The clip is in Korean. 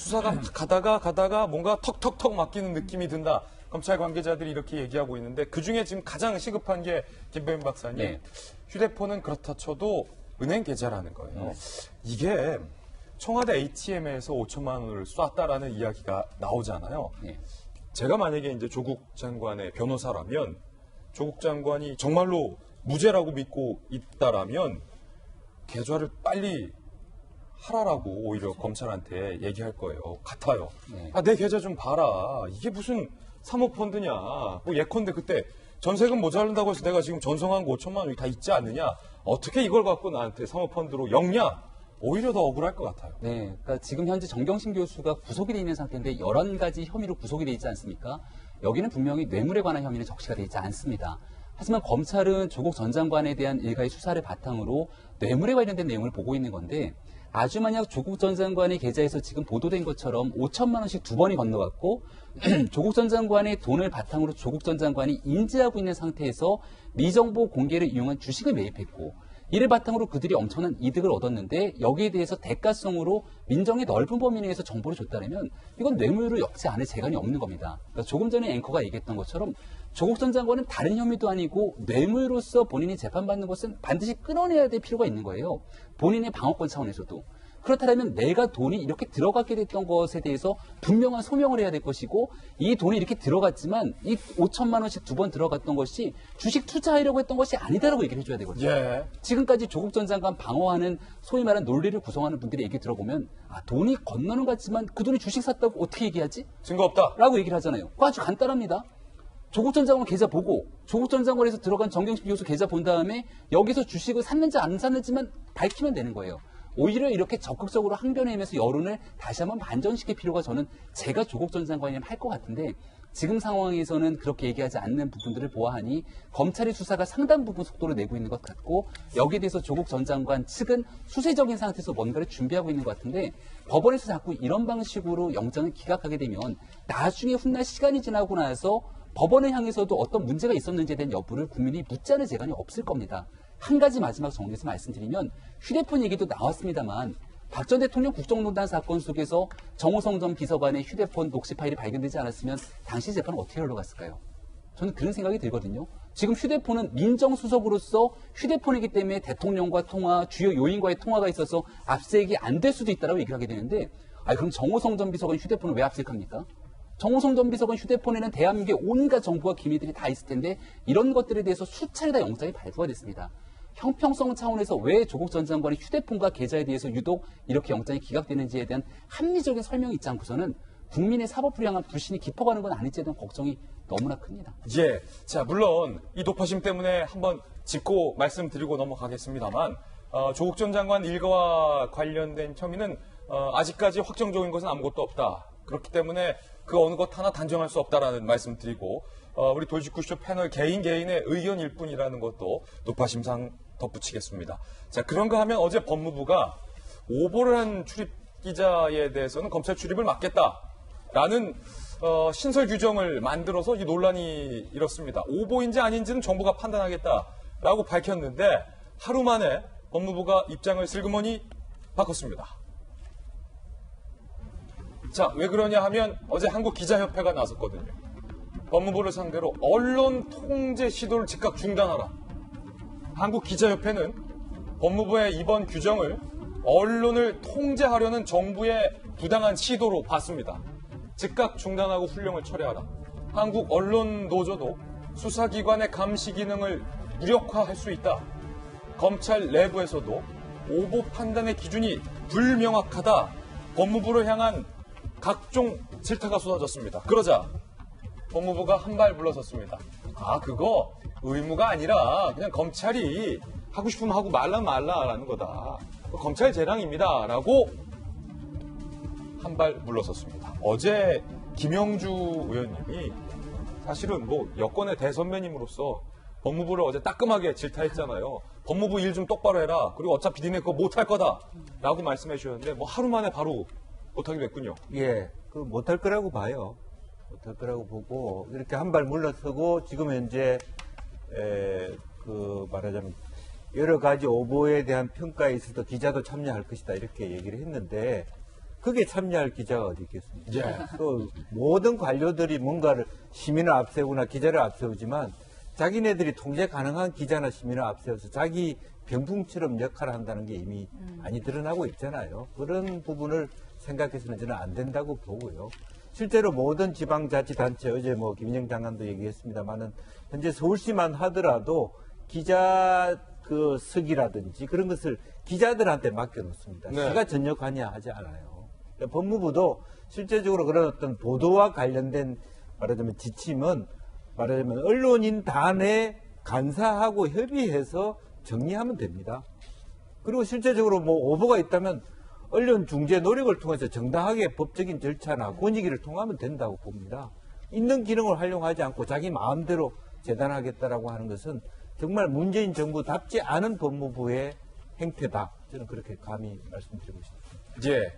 수사가 가다가 뭔가 턱턱턱 막히는 느낌이 든다. 검찰 관계자들이 이렇게 얘기하고 있는데 그중에 지금 가장 시급한 게 김배윤 박사님. 네. 휴대폰은 그렇다 쳐도 은행 계좌라는 거예요. 이게 청와대 ATM에서 5천만 원을 쐈다라는 이야기가 나오잖아요. 네. 제가 만약에 이제 조국 장관의 변호사라면 조국 장관이 정말로 무죄라고 믿고 있다라면 계좌를 빨리 하라라고 오히려 검찰한테 얘기할 거예요. 같아요. 네. 아, 내 계좌 좀 봐라. 이게 무슨 사모펀드냐. 뭐 예컨대 그때 전세금 모자란다고 해서 내가 지금 전송한 거 5천만 원이 다 있지 않느냐. 어떻게 이걸 갖고 나한테 사모펀드로 엮냐. 오히려 더 억울할 것 같아요. 네, 그러니까 지금 현재 정경심 교수가 구속이 돼 있는 상태인데 11가지 혐의로 구속이 돼 있지 않습니까? 여기는 분명히 뇌물에 관한 혐의는 적시가 돼 있지 않습니다. 하지만 검찰은 조국 전 장관에 대한 일가의 수사를 바탕으로 뇌물에 관련된 내용을 보고 있는 건데 아주 만약 조국 전 장관의 계좌에서 지금 보도된 것처럼 5천만 원씩 두 번이 건너갔고 조국 전 장관의 돈을 바탕으로 조국 전 장관이 인지하고 있는 상태에서 미정보 공개를 이용한 주식을 매입했고 이를 바탕으로 그들이 엄청난 이득을 얻었는데 여기에 대해서 대가성으로 민정의 넓은 범위 내에서 정보를 줬다면 이건 뇌물로 엮지 않을 재간이 없는 겁니다. 그러니까 조금 전에 앵커가 얘기했던 것처럼 조국 전 장관은 다른 혐의도 아니고 뇌물로서 본인이 재판받는 것은 반드시 끊어내야 될 필요가 있는 거예요. 본인의 방어권 차원에서도. 그렇다면 내가 돈이 이렇게 들어가게 됐던 것에 대해서 분명한 소명을 해야 될 것이고 이 돈이 이렇게 들어갔지만 이 5천만 원씩 두 번 들어갔던 것이 주식 투자하려고 했던 것이 아니다라고 얘기를 해줘야 되거든요. 예. 지금까지 조국 전 장관 방어하는 소위 말하는 논리를 구성하는 분들의 얘기 들어보면 돈이 건너는 것 같지만 그 돈이 주식 샀다고 어떻게 얘기하지? 증거 없다. 라고 얘기를 하잖아요. 그거 아주 간단합니다. 조국 전 장관 계좌 보고 조국 전 장관에서 들어간 정경심 교수 계좌 본 다음에 여기서 주식을 샀는지 안 샀는지만 밝히면 되는 거예요. 오히려 이렇게 적극적으로 항변하면서 여론을 다시 한번 반전시킬 필요가 저는 제가 조국 전 장관이면 할 것 같은데 지금 상황에서는 그렇게 얘기하지 않는 부분들을 보아하니 검찰의 수사가 상당 부분 속도를 내고 있는 것 같고 여기에 대해서 조국 전 장관 측은 수세적인 상태에서 뭔가를 준비하고 있는 것 같은데 법원에서 자꾸 이런 방식으로 영장을 기각하게 되면 나중에 훗날 시간이 지나고 나서 법원을 향해서도 어떤 문제가 있었는지에 대한 여부를 국민이 묻지 않을 재간이 없을 겁니다. 한 가지 마지막 정리해서 말씀드리면 휴대폰 얘기도 나왔습니다만 박 전 대통령 국정농단 사건 속에서 정호성 전 비서관의 휴대폰 녹취 파일이 발견되지 않았으면 당시 재판은 어떻게 흘러갔을까요? 저는 그런 생각이 들거든요. 지금 휴대폰은 민정수석으로서 휴대폰이기 때문에 대통령과 통화, 주요 요인과의 통화가 있어서 압수수색이 안 될 수도 있다고 얘기를 하게 되는데 그럼 정호성 전 비서관 휴대폰을 왜 압수수색합니까? 정호성 전 비서관 휴대폰에는 대한민국의 온갖 정보와 기밀들이 다 있을 텐데 이런 것들에 대해서 수차례 다 영장이 발부가 됐습니다. 형평성 차원에서 왜 조국 전 장관의 휴대폰과 계좌에 대해서 유독 이렇게 영장이 기각되는지에 대한 합리적인 설명이 있지 않고서는 국민의 사법부를 향한 불신이 깊어가는 건 아닐지에 대한 걱정이 너무나 큽니다. 예. 자, 물론 이 높아심 때문에 한번 짚고 말씀드리고 넘어가겠습니다만 조국 전 장관 일가와 관련된 혐의는 아직까지 확정적인 것은 아무것도 없다. 그렇기 때문에 그 어느 것 하나 단정할 수 없다라는 말씀 드리고 우리 돌직구쇼 패널 개인의 의견일 뿐이라는 것도 높아심상 덧붙이겠습니다. 자, 그런가 하면 어제 법무부가 오보를 한 출입 기자에 대해서는 검찰 출입을 막겠다라는 신설 규정을 만들어서 이 논란이 일었습니다. 오보인지 아닌지는 정부가 판단하겠다라고 밝혔는데 하루 만에 법무부가 입장을 슬그머니 바꿨습니다. 자, 왜 그러냐 하면 어제 한국기자협회가 나섰거든요. 법무부를 상대로 언론 통제 시도를 즉각 중단하라. 한국기자협회는 법무부의 이번 규정을 언론을 통제하려는 정부의 부당한 시도로 봤습니다. 즉각 중단하고 훈령을 철회하라. 한국언론노조도 수사기관의 감시 기능을 무력화할 수 있다. 검찰 내부에서도 오보 판단의 기준이 불명확하다. 법무부를 향한 각종 질타가 쏟아졌습니다. 그러자 법무부가 한 발 물러섰습니다. 그거 의무가 아니라 그냥 검찰이 하고 싶으면 하고 말라라는 거다. 검찰 재량입니다. 라고 한 발 물러섰습니다. 어제 김영주 의원님이 사실은 여권의 대선배님으로서 법무부를 어제 따끔하게 질타했잖아요. 법무부 일 좀 똑바로 해라. 그리고 어차피 니네 그거 못할 거다. 라고 말씀해 주셨는데 하루 만에 바로 못하기로 했군요. 예, 못할 거라고 봐요. 못할 거라고 보고 이렇게 한 발 물러서고 지금 현재 말하자면 여러 가지 오보에 대한 평가에 있어서 기자도 참여할 것이다 이렇게 얘기를 했는데 그게 참여할 기자가 어디 있겠습니까? 예. 또 모든 관료들이 뭔가를 시민을 앞세우거나 기자를 앞세우지만 자기네들이 통제 가능한 기자나 시민을 앞세워서 자기 병풍처럼 역할을 한다는 게 이미 많이 드러나고 있잖아요. 그런 부분을 생각해서는 저는 안 된다고 보고요. 실제로 모든 지방자치단체, 어제 뭐 김인영 장관도 얘기했습니다만은 현재 서울시만 하더라도 기자 그 석이라든지 그런 것을 기자들한테 맡겨놓습니다. 네. 시가 전역하냐 하지 않아요. 법무부도 실제적으로 그런 어떤 보도와 관련된 말하자면 지침은 말하자면 언론인 단에 간사하고 협의해서 정리하면 됩니다. 그리고 실제적으로 뭐 오보가 있다면 언론 중재 노력을 통해서 정당하게 법적인 절차나 권익위를 통하면 된다고 봅니다. 있는 기능을 활용하지 않고 자기 마음대로 재단하겠다라고 하는 것은 정말 문재인 정부답지 않은 법무부의 행태다. 저는 그렇게 감히 말씀드리고 싶습니다. 예.